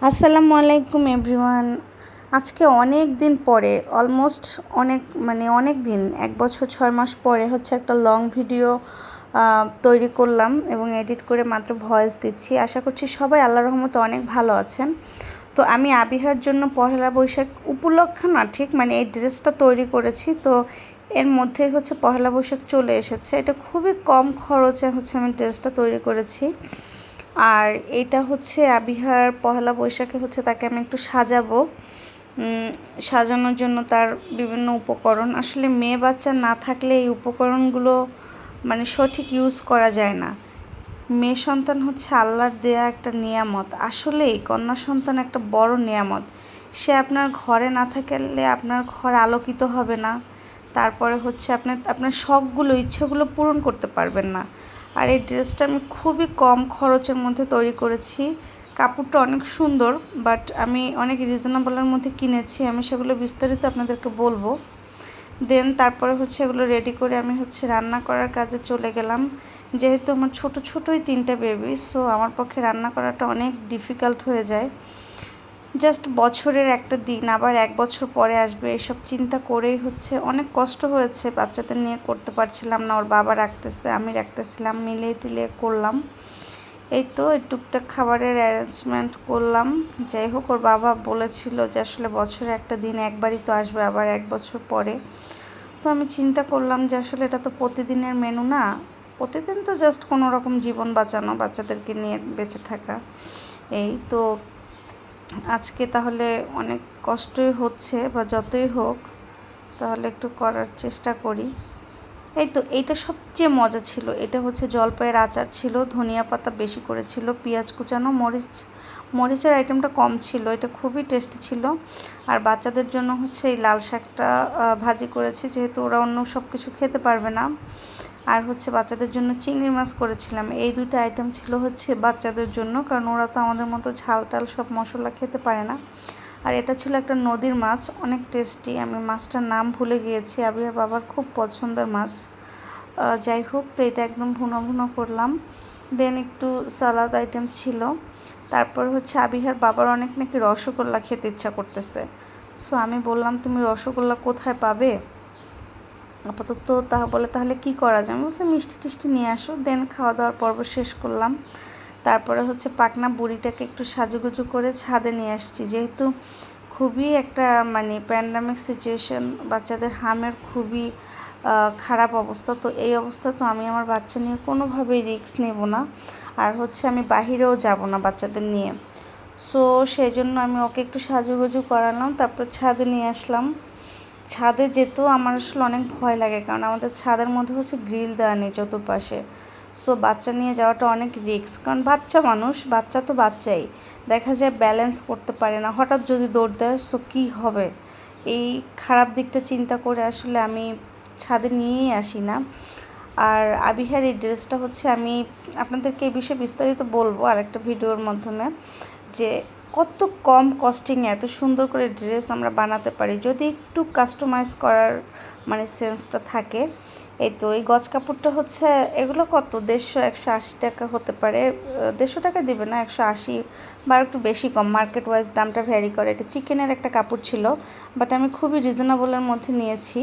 আসসালামু আলাইকুম এভরিওয়ান। আজকে অনেক দিন পরে অলমোস্ট অনেক দিন 1 বছর 6 মাস পরে একটা লং ভিডিও তৈরি করলাম এবং এডিট করে মাত্র ভয়েস দিচ্ছি। আশা করছি সবাই আল্লাহর রহমতে অনেক ভালো আছেন। তো আমি আবিহার জন্য পহেলা বৈশাখ উপলক্ষে না ঠিক এই ড্রেসটা তৈরি করেছি। তো এর মধ্যেই পহেলা বৈশাখ চলে এসেছে। এটা খুবই কম খরচে আমি ড্রেসটা তৈরি করেছি। আর এটা আবিহার পহেলা বৈশাখে তাকে আমি একটু সাজাবো। সাজানোর জন্য তার বিভিন্ন উপকরণ, আসলে মেয়ে বাচ্চা না থাকলে এই উপকরণগুলো সঠিক ইউজ করা যায় না। মেয়ে সন্তান আল্লাহর দেয়া একটা নিয়ামত। আসলেই কন্যা সন্তান একটা বড় নিয়ামত। সে আপনার ঘরে না থাকলে আপনার ঘর আলোকিত হবে না। তারপরে আপনার শখগুলো, ইচ্ছেগুলো পূরণ করতে পারবেন না। আর এই ড্রেসটা আমি খুবই কম খরচের মধ্যে তৈরি করেছি। কাপড়টা অনেক সুন্দর, বাট আমি অনেক রিজনেবলের মধ্যে কিনেছি। আমি সেগুলো বিস্তারিত আপনাদেরকে বলবো। দেন তারপরে এগুলো রেডি করে আমি রান্না করার কাজে চলে গেলাম। যেহেতু আমার ছোটোই 3টা বেবি, সো আমার পক্ষে রান্না করাটা অনেক ডিফিকাল্ট হয়ে যায়। জাস্ট বছরের একটা দিন আবার 1 বছর পরে আসবে, এসব চিন্তা করেই অনেক কষ্ট হয়েছে। বাচ্চাদের নিয়ে করতে পারছিলাম না, ওর বাবা রাখতেছে, আমি রাখতেছিলাম, মিলিয়ে টিলিয়ে করলাম। এই তো টুকটাক খাবারের অ্যারেঞ্জমেন্ট করলাম। যাই হোক, ওর বাবা বলেছিল যে আসলে বছরে একটা দিন একবারই তো আসবে, আবার 1 বছর পরে। তো আমি চিন্তা করলাম যে আসলে এটা তো প্রতিদিনের মেনু না, প্রতিদিন তো জাস্ট কোনো রকম জীবন বাঁচানো, বাচ্চাদেরকে নিয়ে বেঁচে থাকা। এই তো আজকে তাহলে অনেক কষ্টই হচ্ছে, বা যতই হোক তাহলে একটু করার চেষ্টা করি। এই তো এইটা সবচেয়ে মজা ছিল। এটা জলপাইয়ের আচার ছিল, ধনিয়া পাতা বেশি করে ছিল, পেঁয়াজ কুচানো, মরিচের আইটেমটা কম ছিল। এটা খুবই টেস্টি ছিল। আর বাচ্চাদের জন্য এই লাল শাকটা ভাজি করেছি, যেহেতু ওরা অন্য সব কিছু খেতে পারবে না। আর বাচ্চাদের জন্য চিংড়ি মাছ করেছিলাম। এই 2টা আইটেম ছিল বাচ্চাদের জন্য, কারণ ওরা তো আমাদের মতো ঝাল টাল সব মশলা খেতে পারে না। আর এটা ছিল একটা নদীর মাছ, অনেক টেস্টি। আমি মাছটার নাম ভুলে গিয়েছি, আবির বাবার খুব পছন্দের মাছ। যাই হোক, তো এটা একদম ভুনো করলাম। দেন একটু সালাদ আইটেম ছিল। তারপর আবিহার বাবার অনেক নাকি রসগোল্লা খেতে ইচ্ছা করতেছে। সো আমি বললাম, তুমি রসগোল্লা কোথায় পাবে আপাতত? তাহলে কি করা যায়? আমি বলছি মিষ্টি টিষ্টি নিয়ে আসো। দেন খাওয়া দাওয়ার পর্ব শেষ করলাম। তারপরে পাকনা বুড়িটাকে একটু সাজুগুজু করে ছাদে নিয়ে আসছি, যেহেতু খুবই একটা প্যান্ডামিক সিচুয়েশন, বাচ্চাদের হামের খুবই খারাপ অবস্থা। তো এই অবস্থা তো আমি আমার বাচ্চা নিয়ে কোনোভাবেই রিস্ক নেব না। আর আমি বাহিরেও যাব না বাচ্চাদের নিয়ে। সো সেই জন্য আমি ওকে একটু সাজুগুজু করালাম, তারপর ছাদে নিয়ে আসলাম। ছাদে যেতেও আমার আসলে অনেক ভয় লাগে, কারণ আমাদের ছাদের মধ্যে গ্রিল দেওয়া নেই চতুর্পাশে। সো বাচ্চা নিয়ে যাওয়াটা অনেক রিস্ক, কারণ বাচ্চা মানুষ, বাচ্চা তো বাচ্চাই, দেখা যায় ব্যালেন্স করতে পারে না, হঠাৎ যদি দৌড় দেয় সো কী হবে। এই খারাপ দিকটা চিন্তা করে আসলে আমি ছাদে নিয়েই আসি না। আর আবিহার এই ড্রেসটা আমি আপনাদেরকে এই বিষয়ে বিস্তারিত বলবো আরেকটা ভিডিওর মাধ্যমে, যে কত কম কস্টিংয়ে এত সুন্দর করে ড্রেস আমরা বানাতে পারি, যদি একটু কাস্টমাইজ করার সেন্সটা থাকে। এই তো এই গজ কাপড়টা এগুলো কত 150-180 টাকা হতে পারে। 150 টাকা দিবে না, 180 বা একটু বেশি কম, মার্কেট ওয়াইজ দামটা ভ্যারি করে। এটা চিকেনের একটা কাপড় ছিল, বাট আমি খুবই রিজনেবলের মধ্যে নিয়েছি।